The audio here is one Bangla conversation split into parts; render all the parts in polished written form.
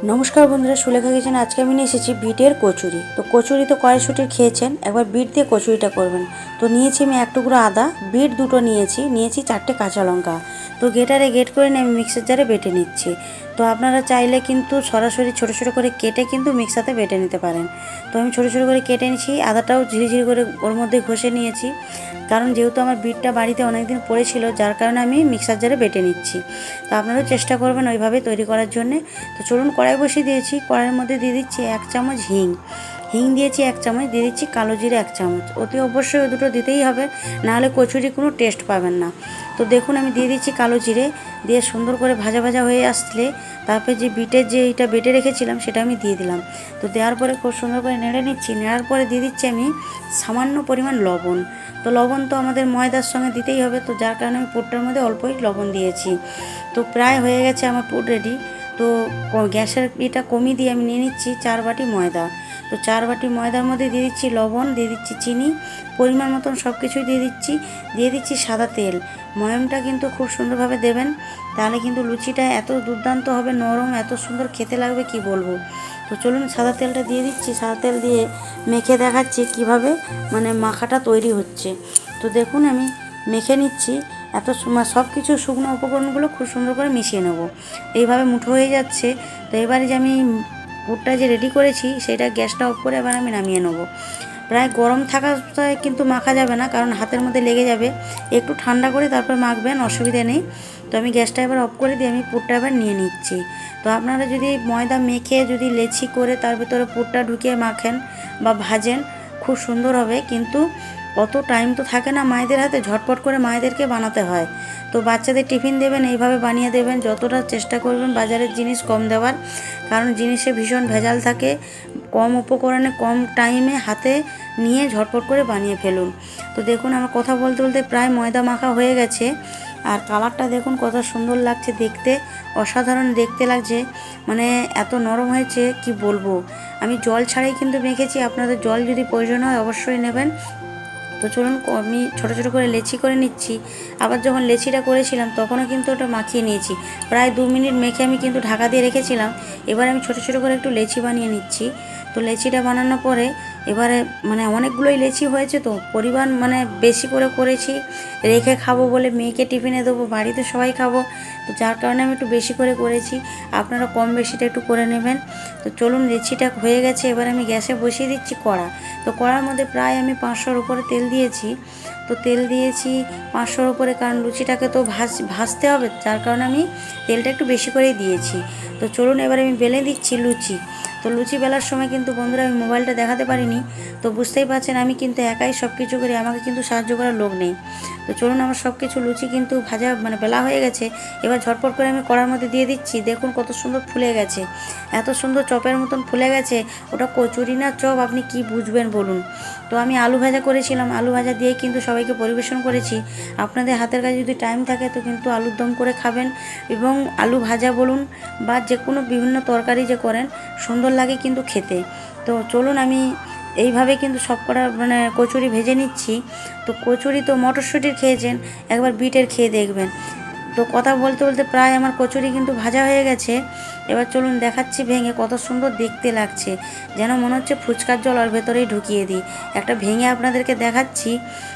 নমস্কার বন্ধুরা, সুলেখা কিচেনে আজকে আমি নিয়ে এসেছি বিটের কচুরি। তো কচুরি তো কড়াইশুঁটির খেয়েছেন, একবার বিট দিয়ে কচুরিটা করবেন। তো নিয়েছি আমি এক টুকরো আদা, বিট দুটো নিয়েছি 4টে কাঁচা লঙ্কা। তো গ্রেটারে গ্রেট করে নিয়ে আমি মিক্সার জারে বেটে নিচ্ছি। তো আপনারা চাইলে কিন্তু সরাসরি ছোটো ছোটো করে কেটে কিন্তু মিক্সাতে বেটে নিতে পারেন। তো আমি ছোটো ছোটো করে কেটে নিয়েছি, আদাটাও ঝিরিঝিরি করে ওর মধ্যে ঘষে নিয়েছি, কারণ যেহেতু আমার বিটটা বাড়িতে অনেক দিন পড়েছিল, যার কারণে আমি মিক্সার জারে বেটে নিচ্ছি। তো আপনারাও চেষ্টা করবেন ওইভাবে তৈরি করার জন্যে। তো চলুন, কড়াই বসিয়ে দিয়েছি, কড়াইয়ের মধ্যে দিয়ে দিচ্ছি 1 চামচ হিং দিয়েছি 1 চামচ, দিয়ে দিচ্ছি কালো জিরে 1 চামচ। অতি অবশ্যই ওই দুটো দিতেই হবে, নাহলে কচুরি কোনো টেস্ট পাবেন না। তো দেখুন আমি দিয়ে দিচ্ছি কালো জিরে, দিয়ে সুন্দর করে ভাজা ভাজা হয়ে আসলে তারপরে যে বিটের যে এইটা বেটে রেখেছিলাম সেটা আমি দিয়ে দিলাম। তো দেওয়ার পরে খুব সুন্দর করে নেড়ে নিচ্ছি। নেড়ার পরে দিয়ে দিচ্ছি আমি সামান্য পরিমাণ লবণ। তো লবণ তো আমাদের ময়দার সঙ্গে দিতেই হবে, তো যার কারণে আমি পুরটার মধ্যে অল্পই লবণ দিয়েছি। তো প্রায় হয়ে গেছে আমার পুর রেডি। তো গ্যাসের এটা কমিয়ে দিয়ে আমি নিয়ে নিচ্ছি 4 বাটি ময়দা। তো 4 বাটি ময়দার মধ্যে দিয়ে দিচ্ছি লবণ, দিয়ে দিচ্ছি চিনি, পরিমাণ মতন সব কিছুই দিয়ে দিচ্ছি সাদা তেল। ময়ামটা কিন্তু খুব সুন্দরভাবে দেবেন, তাহলে কিন্তু লুচিটা এত দুর্দান্ত হবে, নরম, এত সুন্দর খেতে লাগবে কি বলবো। তো চলুন সাদা তেলটা দিয়ে দিচ্ছি, সাদা তেল দিয়ে মেখে দেখাচ্ছি কিভাবে মানে মাখাটা তৈরি হচ্ছে। তো দেখুন আমি মেখে নিচ্ছি। এত সব কিছু শুকনো উপকরণগুলো খুব সুন্দর করে মিশিয়ে নেব। এইভাবে মুঠো হয়ে যাচ্ছে। তো এবারে যে আমি পুরটা যে রেডি করেছি সেটা গ্যাসটা অফ করে এবার আমি নামিয়ে নেব। প্রায় গরম থাকায় কিন্তু মাখা যাবে না, কারণ হাতের মধ্যে লেগে যাবে। একটু ঠান্ডা করে তারপর মাখবেন, অসুবিধা নেই। তো আমি গ্যাসটা এবার অফ করে দিয়ে আমি পুরটা এবার নিয়ে নিচ্ছি। তো আপনারা যদি ময়দা মেখে যদি লেচি করে তার ভিতরে পুরটা ঢুকিয়ে মাখেন বা ভাজেন, খুব সুন্দর হবে, কিন্তু অত টাইম তো থাকে না মায়েদের হাতে, ঝটপট করে মায়েদেরকে বানাতে হয়। তো বাচ্চাদের টিফিন দেবেন এইভাবে বানিয়ে দেবেন, যতটা চেষ্টা করবেন বাজারের জিনিস কম দেওয়ার, কারণ জিনিসে ভীষণ ভেজাল থাকে। কম উপকরণে কম টাইমে হাতে নিয়ে ঝটপট করে বানিয়ে ফেলুন। তো দেখুন আমার কথা বলতে বলতে প্রায় ময়দা মাখা হয়ে গেছে, আর কালারটা দেখুন কত সুন্দর লাগছে দেখতে, অসাধারণ দেখতে লাগছে, মানে এত নরম হয়েছে কি বলবো। আমি জল ছাড়াই কিন্তু মেখেছি, আপনাদের জল যদি প্রয়োজন হয় অবশ্যই নেবেন। তো চলুন আমি ছোটো ছোটো করে লেচি করে নিচ্ছি। আবার যখন লেচিটা করেছিলাম তখনও কিন্তু ওটা মাখিয়ে নিয়েছি, প্রায় 2 মিনিট মেখে আমি কিন্তু ঢাকা দিয়ে রেখেছিলাম। এবার আমি ছোটো ছোটো করে একটু লেচি বানিয়ে নিচ্ছি। তো লেচিটা বানানোর পরে এবারে মানে অনেকগুলোই লেচি হয়েছে, তো পরিমাণ মানে বেশি করে করেছি, রেখে খাবো বলে, মেয়েকে টিফিনে দেবো, বাড়িতে সবাই খাবো, তো যার কারণে আমি একটু বেশি করে করেছি। আপনারা কম বেশিটা একটু করে নেবেন। তো চলুন লেচিটা হয়ে গেছে, এবার আমি গ্যাসে বসিয়ে দিচ্ছি কড়া। তো কড়ার মধ্যে প্রায় আমি 500-র উপরে তেল দিয়েছি। তো তেল দিয়েছি 500-র উপরে, কারণ লুচিটাকে তো ভাজতে হবে, যার কারণে আমি তেলটা একটু বেশি করেই দিয়েছি। তো চলুন এবার আমি বেলে দিচ্ছি লুচি। তো লুচি বেলার সময় কিন্তু বন্ধুরা আমি মোবাইলটা দেখাতে পারিনি, তো বুঝতেই পারছেন আমি কিন্তু একাই সব কিছু করি, আমাকে কিন্তু সাহায্য করার লোক নেই। তো চলুন আমার সব কিছু লুচি কিন্তু ভাজা মানে বেলা হয়ে গেছে। এবার ঝটপট করে আমি কড়ার মধ্যে দিয়ে দিচ্ছি। দেখুন কত সুন্দর ফুলে গেছে, এত সুন্দর চপের মতন ফুলে গেছে। ওটা কচুরি না চপ, আপনি কি বুঝবেন বলুন। তো আমি আলু ভাজা করেছিলাম, আলু ভাজা দিয়েই কিন্তু সবাইকে পরিবেশন করেছি। আপনাদের হাতের কাছে যদি টাইম থাকে তো কিন্তু আলুর দম করে খাবেন, এবং আলু ভাজা বলুন বা যে কোনো বিভিন্ন তরকারি যে করেন সুন্দর লাগে কিন্তু খেতে। তো চলুন আমি এইভাবে কিন্তু সব কটা মানে কচুরি ভেজে নিচ্ছি। তো কচুরি তো মটরশুঁটির খেয়েছেন, একবার বিটের খেয়ে দেখবেন। তো কথা বলতে বলতে প্রায় আমার কচুরি কিন্তু ভাজা হয়ে গেছে। এবার চলুন দেখাচ্ছি ভেঙে, কত সুন্দর দেখতে লাগছে, যেন মনে হচ্ছে ফুচকার জল ওর ভেতরেই ঢুকিয়ে দিই। একটা ভেঙে আপনাদেরকে দেখাচ্ছি।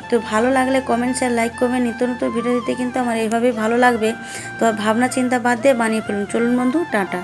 তো ভালো লাগলে কমেন্টস আর লাইক করবেন, নিত্য নতুন ভিডিও দিতে কিন্তু আমার এইভাবেই ভালো লাগবে। তো ভাবনা চিন্তা বাদ দিয়ে বানিয়ে ফেলুন। চলুন বন্ধু, টাটা।